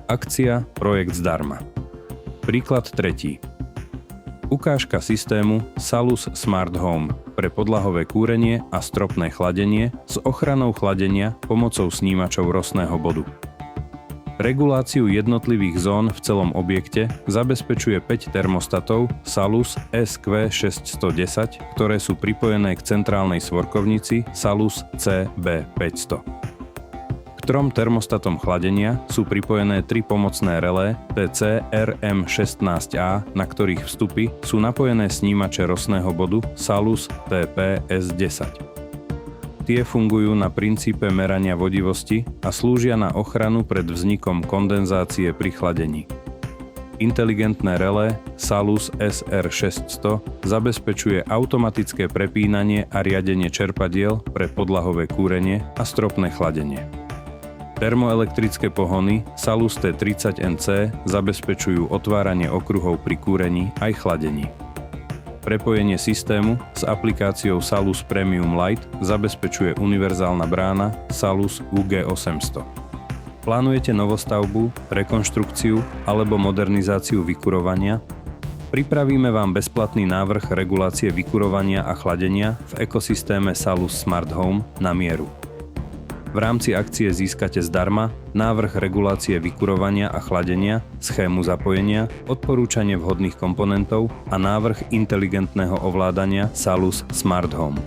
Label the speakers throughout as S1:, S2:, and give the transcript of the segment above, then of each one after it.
S1: Akcia Projekt zdarma. Príklad 3. Ukážka systému Salus Smart Home pre podlahové kúrenie a stropné chladenie s ochranou chladenia pomocou snímačov rostného bodu. Reguláciu jednotlivých zón v celom objekte zabezpečuje 5 termostatov Salus SQ610, ktoré sú pripojené k centrálnej svorkovnici Salus CB500. K 3 termostatom chladenia sú pripojené 3 pomocné relé TC RM16A, na ktorých vstupy sú napojené snímače rostného bodu Salus TPS10. Tie fungujú na princípe merania vodivosti a slúžia na ochranu pred vznikom kondenzácie pri chladení. Inteligentné relé Salus SR600 zabezpečuje automatické prepínanie a riadenie čerpadiel pre podlahové kúrenie a stropné chladenie. Termoelektrické pohony Salus T30NC zabezpečujú otváranie okruhov pri kúrení aj chladení. Prepojenie systému s aplikáciou Salus Premium Lite zabezpečuje univerzálna brána Salus UG800. Plánujete novostavbu, rekonštrukciu alebo modernizáciu vykurovania? Pripravíme vám bezplatný návrh regulácie vykurovania a chladenia v ekosystéme Salus Smart Home na mieru. V rámci akcie získate zdarma návrh regulácie vykurovania a chladenia, schému zapojenia, odporúčanie vhodných komponentov a návrh inteligentného ovládania Salus Smart Home.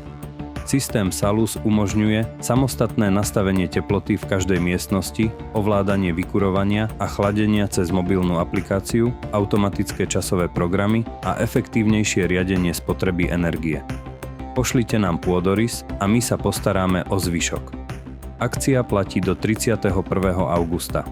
S1: Systém Salus umožňuje samostatné nastavenie teploty v každej miestnosti, ovládanie vykurovania a chladenia cez mobilnú aplikáciu, automatické časové programy a efektívnejšie riadenie spotreby energie. Pošlite nám pôdorys a my sa postaráme o zvyšok. Akcia platí do 31. augusta.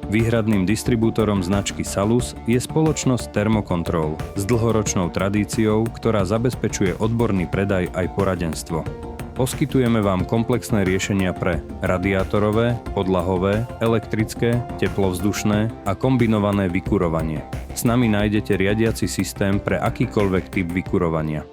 S1: Výhradným distribútorom značky Salus je spoločnosť Thermocontrol s dlhoročnou tradíciou, ktorá zabezpečuje odborný predaj aj poradenstvo. Poskytujeme vám komplexné riešenia pre radiátorové, podlahové, elektrické, teplovzdušné a kombinované vykurovanie. S nami nájdete riadiaci systém pre akýkoľvek typ vykurovania.